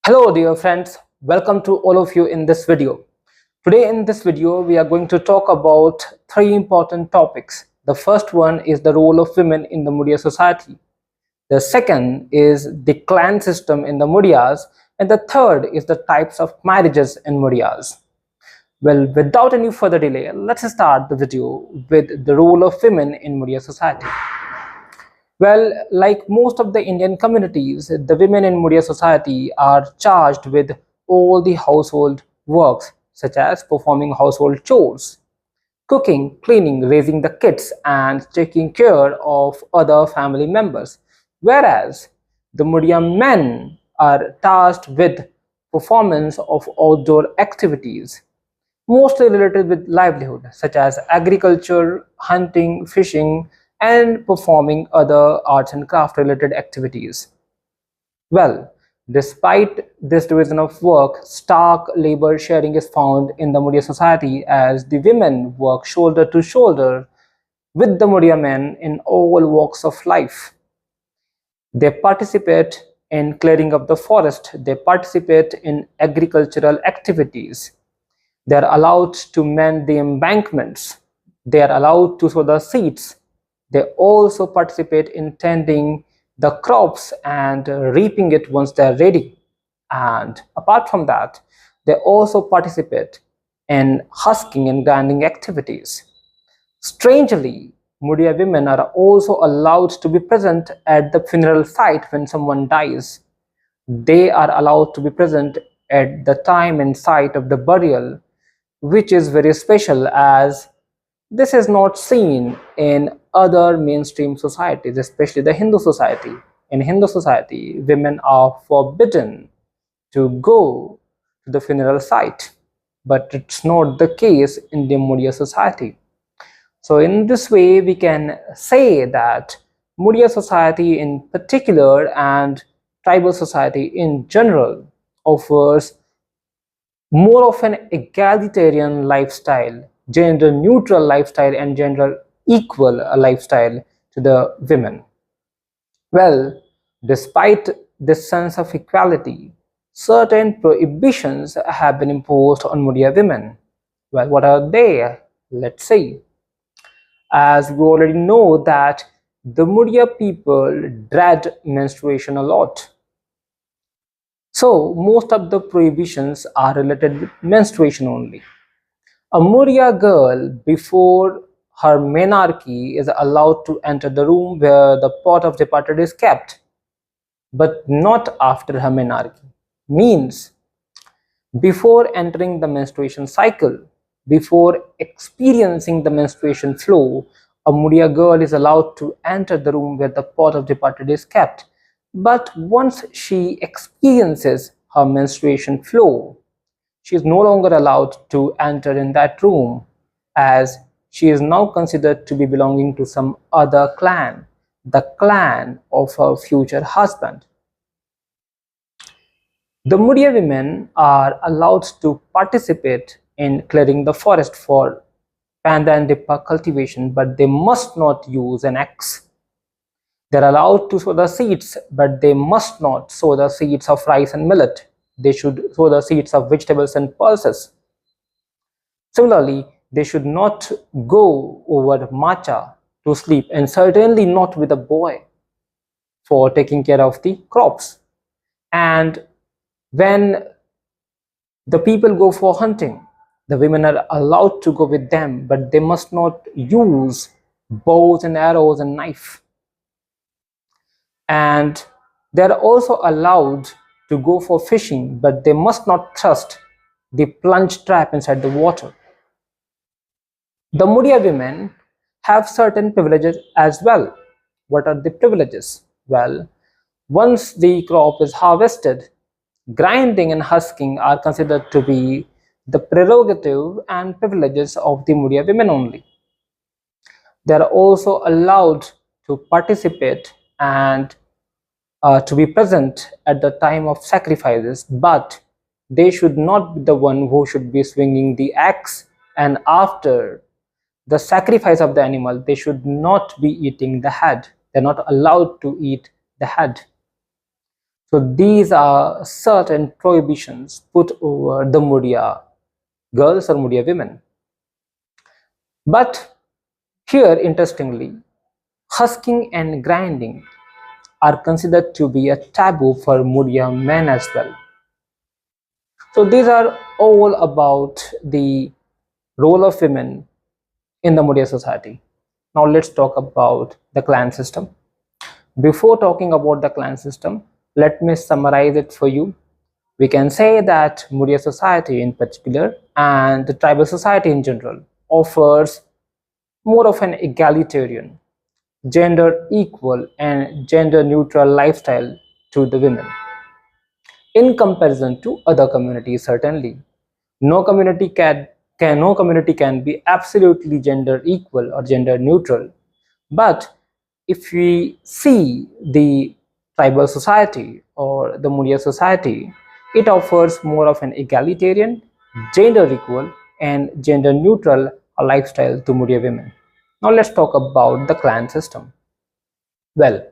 Hello dear friends, welcome to all of you in this video. Today in this video we are going to talk about three important topics. The first one is the role of women in the Muria society. The second is the clan system in the Murias, and the third is the types of marriages in Murias. Well, without any further delay, let's start the video with the role of women in Muria society. Well, like most of the Indian communities, the women in Muria society are charged with all the household works, such as performing household chores, cooking, cleaning, raising the kids, and taking care of other family members. Whereas the Muria men are tasked with performance of outdoor activities, mostly related with livelihood, such as agriculture, hunting, fishing, and performing other arts and craft related activities. Well, despite this division of work, stark labor sharing is found in the Muria society as the women work shoulder to shoulder with the Muria men in all walks of life. They participate in clearing of the forest, they participate in agricultural activities, they are allowed to mend the embankments, they are allowed to sow the seeds, they also participate in tending the crops and reaping it once they are ready. And apart from that, they also participate in husking and grinding activities. Strangely, Muria women are also allowed to be present at the funeral site when someone dies. They are allowed to be present at the time and site of the burial, which is very special as this is not seen in other mainstream societies, especially the Hindu society. In Hindu society, women are forbidden to go to the funeral site, but it's not the case in the Muria society. So in this way, we can say that Muria society in particular and tribal society in general offers more of an egalitarian lifestyle, gender neutral lifestyle, and gender equal lifestyle to the women. Well, despite this sense of equality, certain prohibitions have been imposed on Muria women. Well, what are they? Let's see. As we already know that the Muria people dread menstruation a lot. So most of the prohibitions are related with menstruation only. A Muria girl before her menarche is allowed to enter the room where the pot of departed is kept, but not after her menarche. Means before entering the menstruation cycle, before experiencing the menstruation flow, a Muria girl is allowed to enter the room where the pot of departed is kept. But once she experiences her menstruation flow, she is no longer allowed to enter in that room as she is now considered to be belonging to some other clan, the clan of her future husband. The Muria women are allowed to participate in clearing the forest for Panda and Dippa cultivation, but they must not use an axe. They are allowed to sow the seeds, but they must not sow the seeds of rice and millet. They should sow the seeds of vegetables and pulses. Similarly, they should not go over matcha to sleep, and certainly not with a boy for taking care of the crops. And when the people go for hunting, the women are allowed to go with them, but they must not use bows and arrows and knife. And they are also allowed to go for fishing, but they must not thrust the plunge trap inside the water. The Muria women have certain privileges as well. What are the privileges? Well, once the crop is harvested, grinding and husking are considered to be the prerogative and privileges of the Muria women only. They are also allowed to participate and to be present at the time of sacrifices, but they should not be the one who should be swinging the axe, and after the sacrifice of the animal, they should not be eating the head. They're not allowed to eat the head. So these are certain prohibitions put over the Muria girls or Muria women. But here, interestingly, husking and grinding are considered to be a taboo for Muria men as well. So these are all about the role of women in the Muria society. Now let's talk about the clan system. Before talking about the clan system, let me summarize it for you. We can say that Muria society in particular and the tribal society in general offers more of an egalitarian, gender equal and gender neutral lifestyle to the women in comparison to other communities. Certainly no community can be absolutely gender equal or gender neutral, but if we see the tribal society or the Muria society, it offers more of an egalitarian, gender equal and gender neutral lifestyle to Muria women. Now let's talk about the clan system. Well,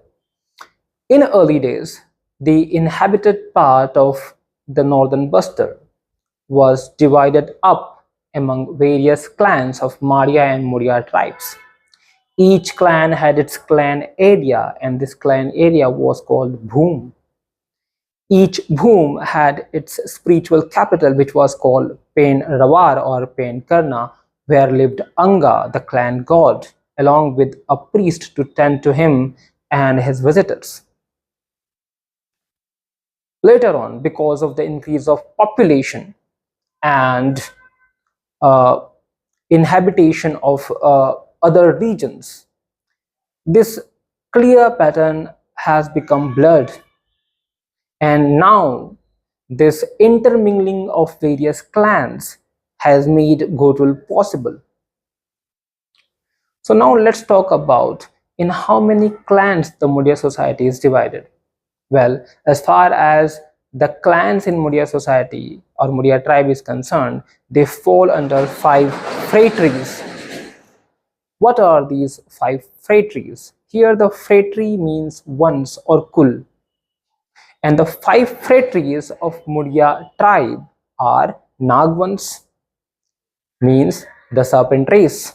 in early days, the inhabited part of the northern Bastar was divided up among various clans of Maria and Muria tribes. Each clan had its clan area, and this clan area was called Bhum. Each Bhum had its spiritual capital, which was called Pen Rawar or Pen Karna, where lived Anga, the clan god, along with a priest to tend to him and his visitors. Later on, because of the increase of population and uh, inhabitation of other regions, this clear pattern has become blurred, and now this intermingling of various clans has made Ghotul possible. So now let's talk about in how many clans the Muria society is divided. Well, as far as the clans in Muria society or Muria tribe is concerned, they fall under 5 phratres. What are these 5 phratres? Here the phratry means ones or kul, and the 5 phratres of Muria tribe are Nagvans, means the serpent race,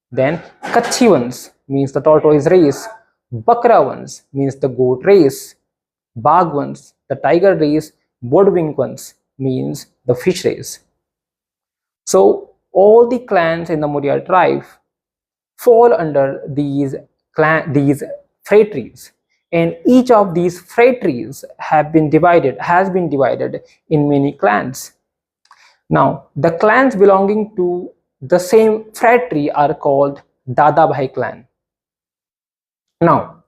then Kachivans, means the tortoise race, Bakravans, means the goat race, Bagwans, the tiger race, Bodwinkwans, means the fish race. So all the clans in the Muria tribe fall under these phratres, and each of these phratres has been divided in many clans. Now the clans belonging to the same phratry are called Dada Bhai clan. Now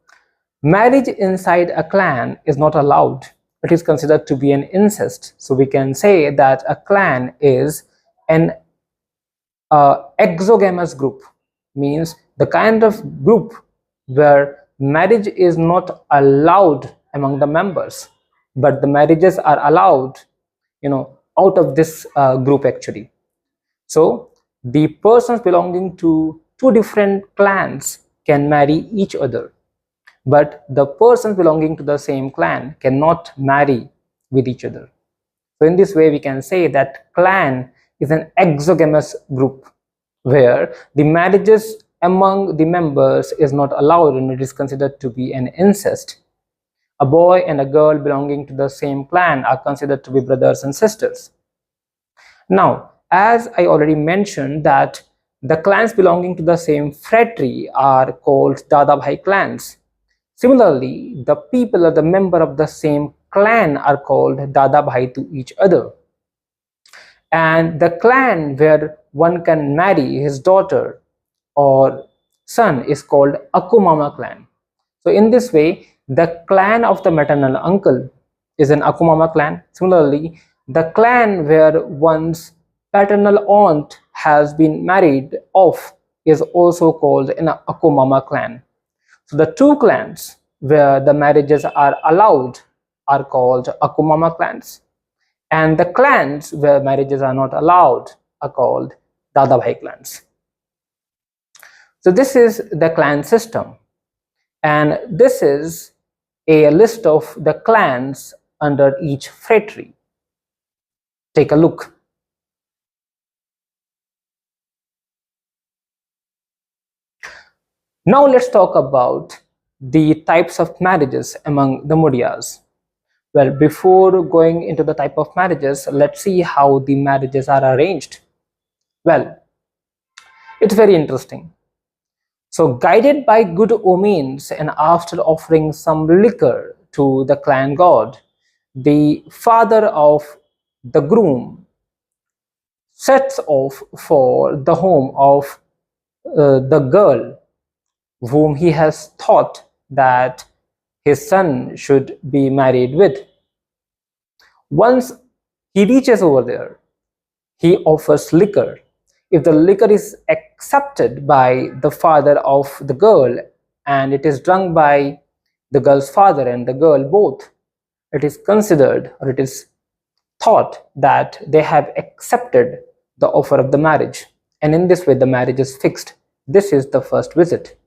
marriage inside a clan is not allowed. It is considered to be an incest. So we can say that a clan is an exogamous group, means the kind of group where marriage is not allowed among the members, but the marriages are allowed, out of this group actually. So the persons belonging to two different clans can marry each other, but the persons belonging to the same clan cannot marry with each other. So in this way we can say that clan is an exogamous group where the marriages among the members is not allowed and it is considered to be an incest. A boy and a girl belonging to the same clan are considered to be brothers and sisters. Now, as I already mentioned that the clans belonging to the same phratry are called Dada Bhai clans. Similarly, the people or the member of the same clan are called Dada Bhai to each other. And the clan where one can marry his daughter or son is called Akumama clan. So in this way, the clan of the maternal uncle is an Akumama clan. Similarly, the clan where one's paternal aunt has been married off is also called an Akumama clan. So the two clans where the marriages are allowed are called Akumama clans, and the clans where marriages are not allowed are called Dada Bhai clans. So this is the clan system, and this is a list of the clans under each phratry. Take a look. Now let's talk about the types of marriages among the Murias. Well, before going into the type of marriages, let's see how the marriages are arranged. Well, it's very interesting. So, guided by good omens and after offering some liquor to the clan god, the father of the groom sets off for the home of the girl whom he has thought that his son should be married with. Once he reaches over there, he offers liquor. If the liquor is accepted by the father of the girl and it is drunk by the girl's father and the girl both, it is considered or it is thought that they have accepted the offer of the marriage. And in this way, the marriage is fixed. This is the first visit.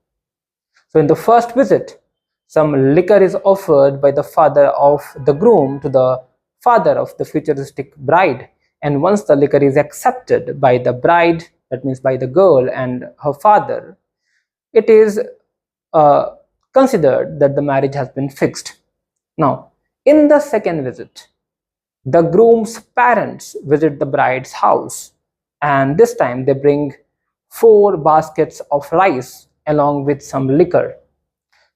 So in the first visit, some liquor is offered by the father of the groom to the father of the futuristic bride. And once the liquor is accepted by the bride, that means by the girl and her father, it is considered that the marriage has been fixed. Now, in the second visit, the groom's parents visit the bride's house, and this time they bring 4 baskets of rice along with some liquor.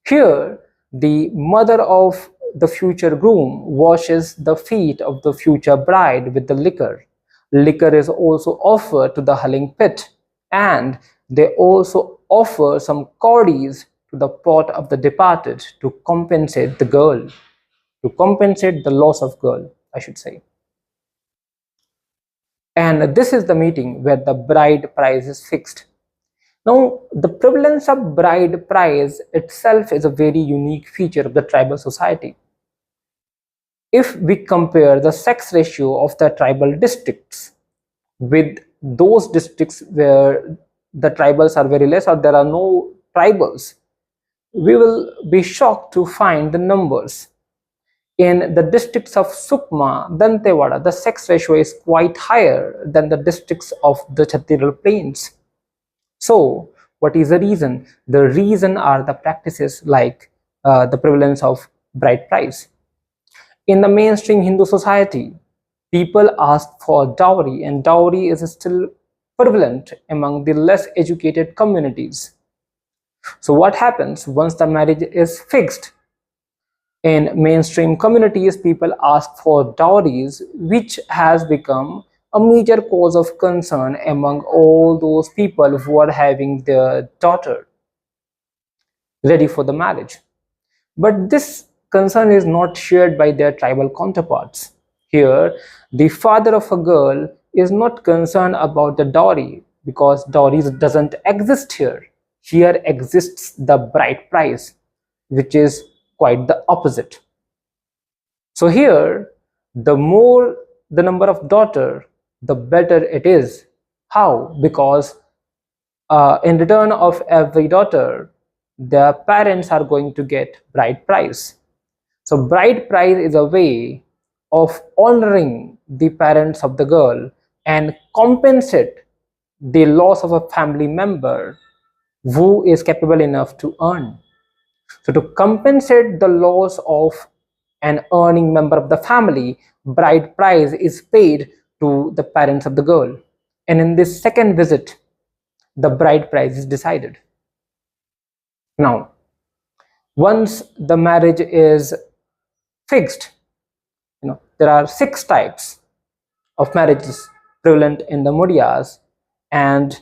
Here, the mother of the future groom washes the feet of the future bride with the liquor. Liquor is also offered to the hulling pit, and they also offer some cawdies to the pot of the departed to compensate the girl, to compensate the loss of girl, I should say. And this is the meeting where the bride price is fixed. Now, the prevalence of bride price itself is a very unique feature of the tribal society. If we compare the sex ratio of the tribal districts with those districts where the tribals are very less or there are no tribals, we will be shocked to find the numbers. In the districts of Sukma, Dantewada, the sex ratio is quite higher than the districts of the Chhattisgarh plains. So, what is the reason? The reason are the practices like the prevalence of bride price. In the mainstream Hindu society, people ask for dowry, and dowry is still prevalent among the less educated communities. So, what happens once the marriage is fixed? In mainstream communities, people ask for dowries, which has become a major cause of concern among all those people who are having their daughter ready for the marriage. But this concern is not shared by their tribal counterparts. Here, the father of a girl is not concerned about the dowry because dowry doesn't exist here. Here exists the bride price, which is quite the opposite. So here, the more the number of daughter, the better it is. How? Because in return of every daughter, their parents are going to get bride price. So bride price is a way of honoring the parents of the girl and compensate the loss of a family member who is capable enough to earn. So to compensate the loss of an earning member of the family, bride price is paid to the parents of the girl. And in this second visit, the bride price is decided. Now, once the marriage is fixed, there are 6 types of marriages prevalent in the Murias, and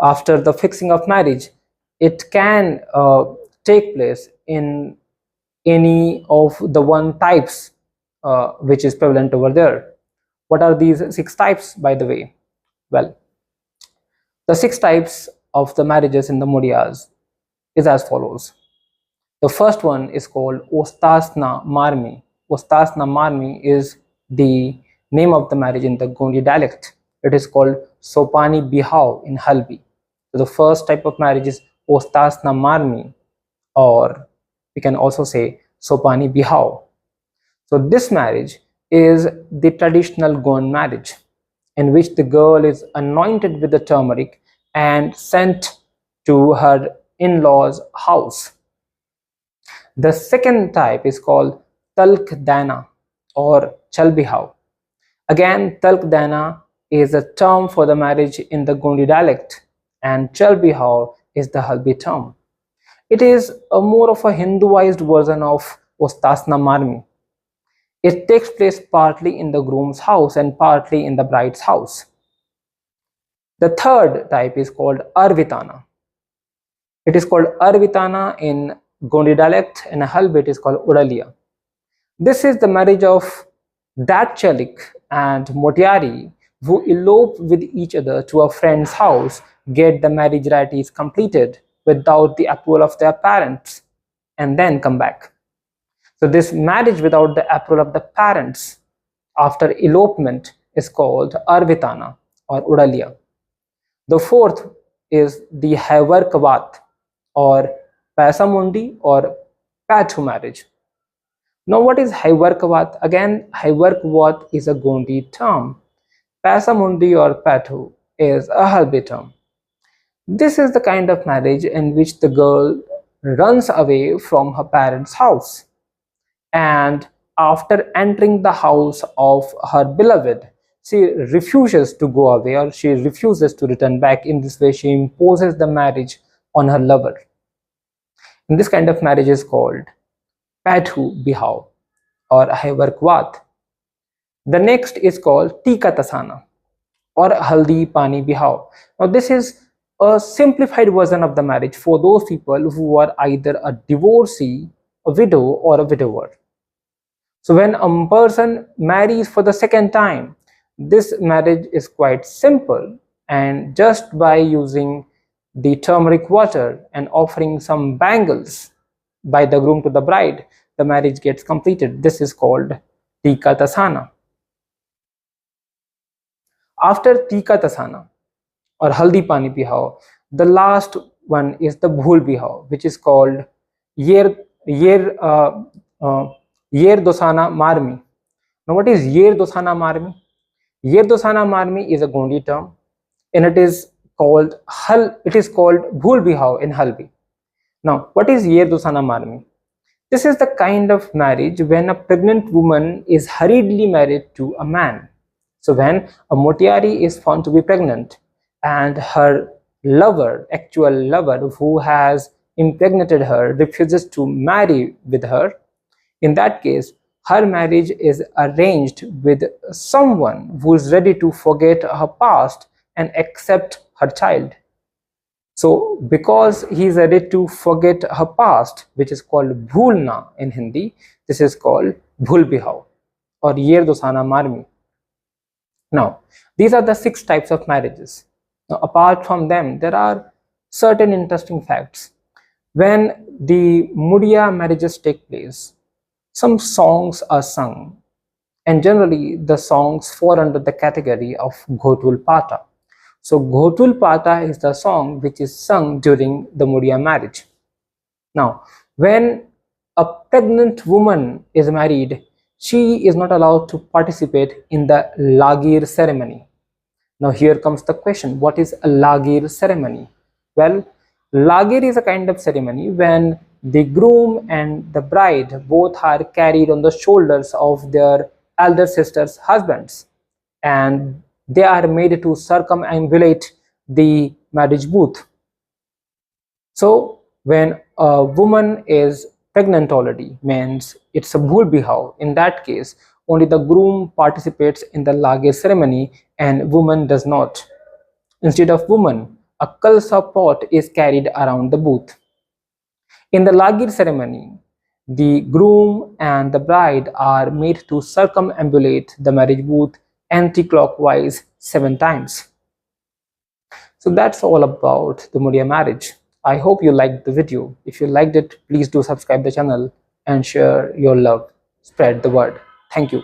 after the fixing of marriage, it can take place in any of the 1 types which is prevalent over there. What are these 6 types, by the way? Well, the 6 types of the marriages in the Murias is as follows. The first one is called Ostasna Marmi. Ostasna Marmi is the name of the marriage in the Gondi dialect. It is called Sopani Bihao in Halbi. So the first type of marriage is Ostasna Marmi, or we can also say Sopani Bihao. So this marriage is the traditional Goan marriage, in which the girl is anointed with the turmeric and sent to her in-laws' house. The second type is called Talk Dayna or Chal Bihao. Again, Talk Dayna is a term for the marriage in the Gondi dialect, and Chal Bihao is the Haldi term. It is a more of a Hinduized version of Ostasna Marmi. It takes place partly in the groom's house and partly in the bride's house. The third type is called Arwitana. It is called Arwitana in Gondi dialect, and Haldi it is called Udaliya. This is the marriage of that Chalik and Motiari who elope with each other to a friend's house, get the marriage rites completed without the approval of their parents, and then come back. So this marriage without the approval of the parents after elopement is called Arwitana or Udaliya. The fourth is the Haiwark or Paisamundi or Paithu marriage. Now what is Haiwark? Again, Haiwark is a Gondi term. Paisamundi or Paithu is a Haldi term. This is the kind of marriage in which the girl runs away from her parents' house, and after entering the house of her beloved, she refuses to go away, or she refuses to return back. In this way, she imposes the marriage on her lover. And this kind of marriage is called Paithu Bihao or Haiwark. The next is called Tika Tasana or Haldi Pani Bihao. Now this is a simplified version of the marriage for those people who are either a divorcee, a widow, or a widower. So when a person marries for the second time, this marriage is quite simple, and just by using the turmeric water and offering some bangles by the groom to the bride, the marriage gets completed. This is called Tika Tasana. After Tika Tasana or Haldi Pani Bihao, the last one is the Bhul Bihao, which is called Yer Dosana Marmi. Now what is Yer Dosana Marmi? Yer Dosana Marmi is a Gondi term, and it is called Bhul Bihao in Haldi. Now what is Yer Dosana Marmi? This is the kind of marriage when a pregnant woman is hurriedly married to a man. So when a Motiari is found to be pregnant and her lover, actual lover who has impregnated her, refuses to marry with her, in that case, her marriage is arranged with someone who is ready to forget her past and accept her child. So because he is ready to forget her past, which is called Bhulna in Hindi, this is called Bhul Bihao or Yer Dosana Marmi. Now, these are the 6 types of marriages. Now, apart from them, there are certain interesting facts. When the Muria marriages take place, some songs are sung, and generally the songs fall under the category of Ghotul Pata. So Ghotul Pata is the song which is sung during the Muria marriage. Now, when a pregnant woman is married, she is not allowed to participate in the Lagir ceremony. Now here comes the question, what is a Lagir ceremony? Well, Lagir is a kind of ceremony when the groom and the bride both are carried on the shoulders of their elder sister's husbands, and they are made to circumambulate the marriage booth. So when a woman is pregnant already, means it's a Bhul Bihao. In that case, only the groom participates in the Lagir ceremony and woman does not. Instead of woman, a kalsa pot is carried around the booth. In the Lagir ceremony, the groom and the bride are made to circumambulate the marriage booth anti-clockwise 7 times. So that's all about the Muria marriage. I hope you liked the video. If you liked it, please do subscribe the channel and share your love. Spread the word. Thank you.